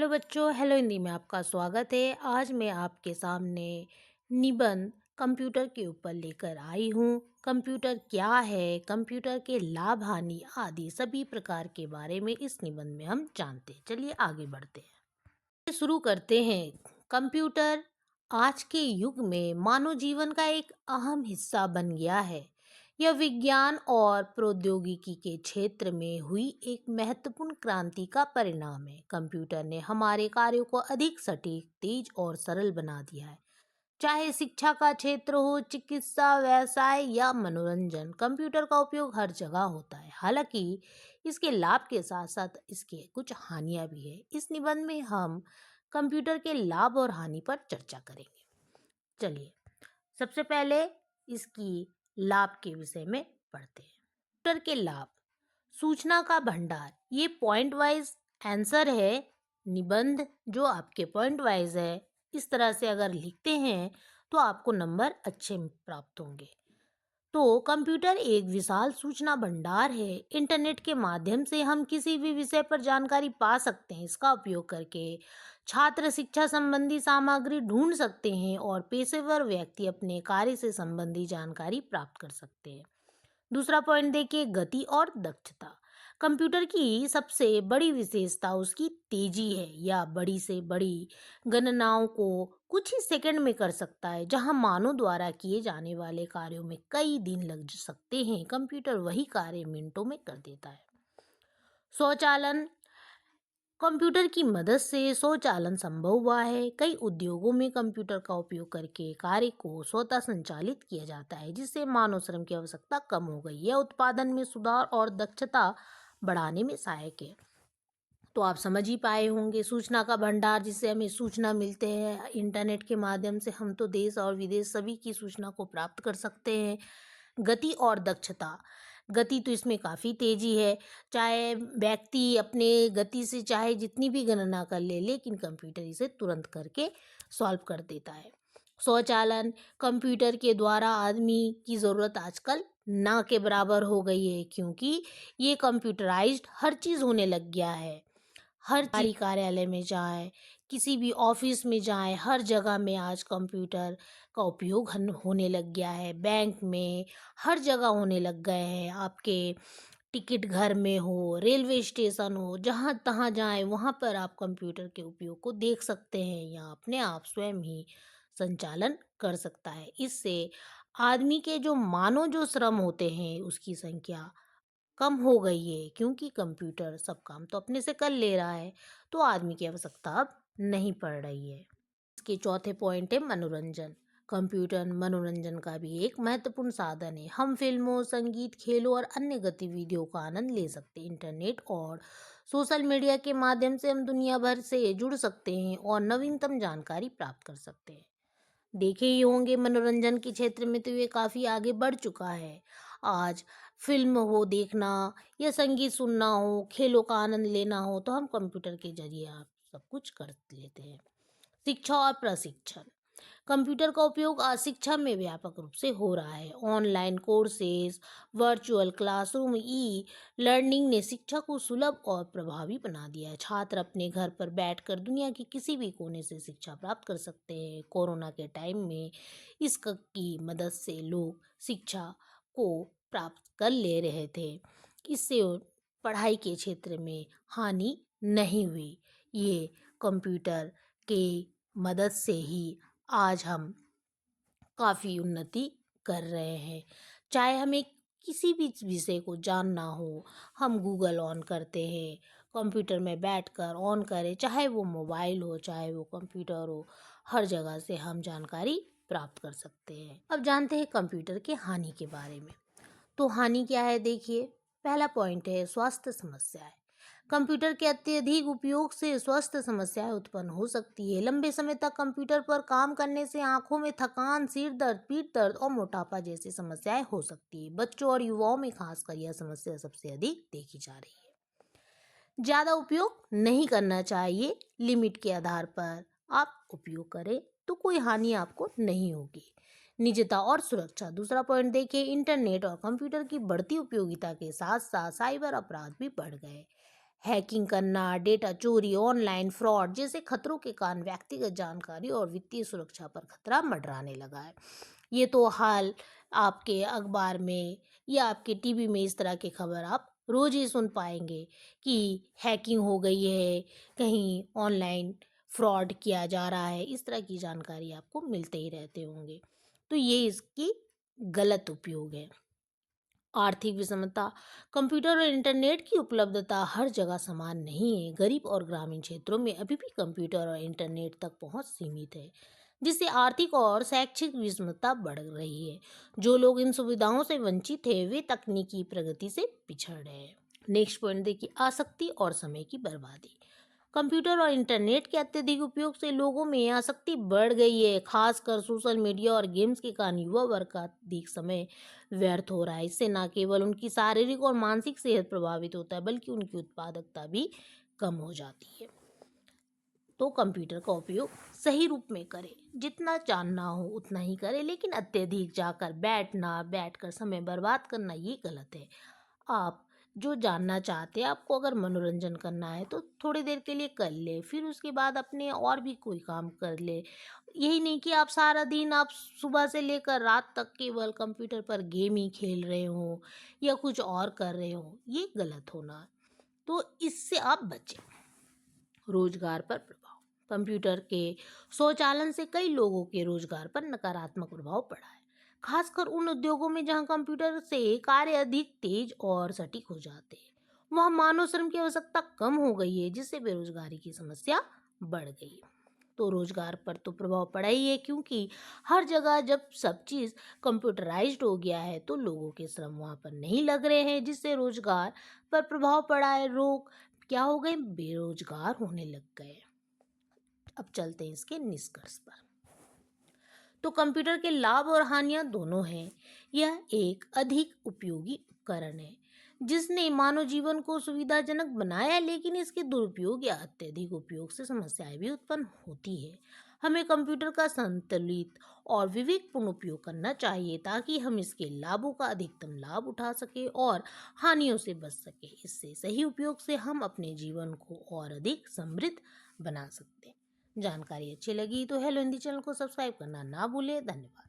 Hello बच्चों, hello Hindi में आपका स्वागत है। आज मैं आपके सामने निबंध कंप्यूटर के ऊपर लेकर आई हूँ। कंप्यूटर क्या है, कंप्यूटर के लाभ हानि आदि सभी प्रकार के बारे में इस निबंध में हम जानते हैं। चलिए आगे बढ़ते हैं। शुरू करते हैं। कंप्यूटर आज के युग में मानव जीवन का एक अहम हिस्सा बन गया है। यह विज्ञान और प्रौद्योगिकी के क्षेत्र में हुई एक महत्वपूर्ण क्रांति का परिणाम है। कंप्यूटर ने हमारे कार्यों को अधिक सटीक, तेज और सरल बना दिया है। चाहे शिक्षा का क्षेत्र हो, चिकित्सा, व्यवसाय या मनोरंजन, कंप्यूटर का उपयोग हर जगह होता है। हालांकि इसके लाभ के साथ साथ इसके कुछ हानियां भी है। इस निबंध में हम कंप्यूटर के लाभ और हानि पर चर्चा करेंगे। चलिए सबसे पहले इसकी लाभ के विषय में पढ़ते हैं। कंप्यूटर के लाभ: सूचना का भंडार। ये पॉइंट वाइज आंसर है। निबंध जो आपके पॉइंट वाइज है, इस तरह से अगर लिखते हैं तो आपको नंबर अच्छे प्राप्त होंगे। तो कंप्यूटर एक विशाल सूचना भंडार है। इंटरनेट के माध्यम से हम किसी भी विषय पर जानकारी पा सकते हैं। इसका उपयोग करके छात्र शिक्षा संबंधी सामग्री ढूंढ सकते हैं और पेशेवर व्यक्ति अपने कार्य से संबंधी जानकारी प्राप्त कर सकते हैं। दूसरा पॉइंट देखिए, गति और दक्षता। कंप्यूटर की सबसे बड़ी विशेषता उसकी तेजी है। या बड़ी से बड़ी गणनाओं को कुछ ही सेकंड में कर सकता है, जहां मानव द्वारा किए जाने वाले कार्यों में कई दिन लग सकते हैं, कंप्यूटर वही कार्य मिनटों में कर देता है। स्वचालन: कंप्यूटर की मदद से स्वचालन संभव हुआ है। कई उद्योगों में कंप्यूटर का उपयोग करके कार्य को स्वतः संचालित किया जाता है, जिससे मानव श्रम की आवश्यकता कम हो गई है। उत्पादन में सुधार और दक्षता बढ़ाने में सहायक है। तो आप समझ ही पाए होंगे, सूचना का भंडार, जिससे हमें सूचना मिलते हैं। इंटरनेट के माध्यम से हम तो देश और विदेश सभी की सूचना को प्राप्त कर सकते हैं। गति और दक्षता: गति तो इसमें काफ़ी तेजी है। चाहे व्यक्ति अपने गति से चाहे जितनी भी गणना कर ले, लेकिन कंप्यूटर इसे तुरंत करके सॉल्व कर देता है। स्वचालन: कंप्यूटर के द्वारा आदमी की ज़रूरत आजकल ना के बराबर हो गई है, क्योंकि ये कंप्यूटराइज्ड हर चीज़ होने लग गया है। हर सरकारी कार्यालय में जाएं, किसी भी ऑफिस में जाएं, हर जगह में आज कंप्यूटर का उपयोग होने लग गया है। बैंक में हर जगह होने लग गए हैं। आपके टिकट घर में हो, रेलवे स्टेशन हो, जहाँ तहाँ जाएं, वहाँ पर आप कंप्यूटर के उपयोग को देख सकते हैं या अपने आप स्वयं ही संचालन कर सकता है। इससे आदमी के जो मानव जो श्रम होते हैं उसकी संख्या कम हो गई है, क्योंकि कंप्यूटर सब काम तो अपने से कर ले रहा है, तो आदमी की आवश्यकता अब नहीं पड़ रही है। इसके चौथे पॉइंट है मनोरंजन। कंप्यूटर मनोरंजन का भी एक महत्वपूर्ण साधन है। हम फिल्मों, संगीत, खेलों और अन्य गतिविधियों का आनंद ले सकते हैं। इंटरनेट और सोशल मीडिया के माध्यम से हम दुनिया भर से जुड़ सकते हैं और नवीनतम जानकारी प्राप्त कर सकते हैं। देखे ही होंगे, मनोरंजन के क्षेत्र में तो ये काफ़ी आगे बढ़ चुका है। आज फिल्म हो देखना या संगीत सुनना हो, खेलों का आनंद लेना हो, तो हम कंप्यूटर के जरिए आप सब कुछ कर लेते हैं। शिक्षा और प्रशिक्षण: कंप्यूटर का उपयोग आज शिक्षा में व्यापक रूप से हो रहा है। Online courses, virtual classroom, e learning ने शिक्षा को सुलभ और प्रभावी बना दिया है। छात्र अपने घर पर बैठकर दुनिया के किसी भी कोने से शिक्षा प्राप्त कर सकते हैं। कोरोना के टाइम में इसकी मदद से लोग शिक्षा को प्राप्त कर ले रहे थे। इससे पढ़ाई के क्षेत्र में हानि नहीं हुई। ये कंप्यूटर के मदद से ही आज हम काफ़ी उन्नति कर रहे हैं। चाहे हमें किसी भी विषय को जानना हो, हम गूगल ऑन करते हैं, कंप्यूटर में बैठकर ऑन करें, चाहे वो मोबाइल हो, चाहे वो कंप्यूटर हो, हर जगह से हम जानकारी प्राप्त कर सकते हैं। अब जानते हैं कंप्यूटर के हानि के बारे में। तो हानि क्या है, देखिए। पहला पॉइंट है स्वास्थ्य समस्याएं। कंप्यूटर के अत्यधिक उपयोग से स्वास्थ्य समस्याएं उत्पन्न हो सकती है। लंबे समय तक कंप्यूटर पर काम करने से आंखों में थकान, सिर दर्द, पीठ दर्द और मोटापा जैसी समस्याएं हो सकती है। बच्चों और युवाओं में खासकर यह समस्या सबसे अधिक देखी जा रही है। ज़्यादा उपयोग नहीं करना चाहिए। लिमिट के आधार पर आप उपयोग करें तो कोई हानि आपको नहीं होगी। निजता और सुरक्षा, दूसरा पॉइंट देखिए। इंटरनेट और कंप्यूटर की बढ़ती उपयोगिता के साथ साथ साइबर अपराध भी बढ़ गए। हैकिंग करना, डेटा चोरी, ऑनलाइन फ्रॉड जैसे खतरों के कारण व्यक्तिगत जानकारी और वित्तीय सुरक्षा पर खतरा मंडराने लगा है। ये तो हाल आपके अखबार में या आपके टीवी में इस तरह की खबर आप रोज ही सुन पाएंगे कि हैकिंग हो गई है, कहीं ऑनलाइन फ्रॉड किया जा रहा है, इस तरह की जानकारी आपको मिलते ही रहते होंगे। तो ये इसकी गलत उपयोग है। आर्थिक विषमता, कंप्यूटर और इंटरनेट की उपलब्धता हर जगह समान नहीं है। गरीब और ग्रामीण क्षेत्रों में अभी भी कंप्यूटर और इंटरनेट तक पहुंच सीमित है, जिससे आर्थिक और शैक्षिक विषमता बढ़ रही है। जो लोग इन सुविधाओं से वंचित हैं, वे तकनीकी प्रगति से पिछड़ रहे हैं। नेक्स्ट पॉइंट देखिए, आसक्ति और समय की बर्बादी। कंप्यूटर और इंटरनेट के अत्यधिक उपयोग से लोगों में आसक्ति बढ़ गई है। खासकर सोशल मीडिया और गेम्स के कारण युवा वर्ग का अधिक समय व्यर्थ हो रहा है। इससे न केवल उनकी शारीरिक और मानसिक सेहत प्रभावित होता है, बल्कि उनकी उत्पादकता भी कम हो जाती है। तो कंप्यूटर का उपयोग सही रूप में करें, जितना जानना हो उतना ही करें, लेकिन अत्यधिक जाकर बैठकर समय बर्बाद करना ये गलत है। आप जो जानना चाहते हैं, आपको अगर मनोरंजन करना है तो थोड़ी देर के लिए कर ले, फिर उसके बाद अपने और भी कोई काम कर ले। यही नहीं कि आप सारा दिन आप सुबह से लेकर रात तक केवल कंप्यूटर पर गेम ही खेल रहे हो या कुछ और कर रहे हो, ये गलत होना। तो इससे आप बचें। रोजगार पर प्रभाव। कंप्यूटर के स्वचालन से कई लोगों के रोजगार पर नकारात्मक प्रभाव पड़ा है, खासकर उन उद्योगों में जहां कंप्यूटर से कार्य अधिक तेज और सटीक हो जाते हैं। वहां मानव श्रम की आवश्यकता कम हो गई है, जिससे बेरोजगारी की समस्या बढ़ गई है। तो रोजगार पर तो प्रभाव पड़ा ही है, क्योंकि हर जगह जब सब चीज़ कंप्यूटराइज्ड हो गया है तो लोगों के श्रम वहाँ पर नहीं लग रहे हैं, जिससे रोजगार पर प्रभाव पड़ा है। लोग क्या हो गए, बेरोजगार होने लग गए। अब चलते हैं इसके निष्कर्ष पर। तो कंप्यूटर के लाभ और हानियां दोनों हैं। यह एक अधिक उपयोगी उपकरण है जिसने मानव जीवन को सुविधाजनक बनाया, लेकिन इसके दुरुपयोग या अत्यधिक उपयोग से समस्याएं भी उत्पन्न होती है। हमें कंप्यूटर का संतुलित और विवेकपूर्ण उपयोग करना चाहिए, ताकि हम इसके लाभों का अधिकतम लाभ उठा सके और हानियों से बच सके। इससे सही उपयोग से हम अपने जीवन को और अधिक समृद्ध बना सकते हैं। जानकारी अच्छी लगी तो हेलो हिंदी चैनल को सब्सक्राइब करना ना भूलें। धन्यवाद।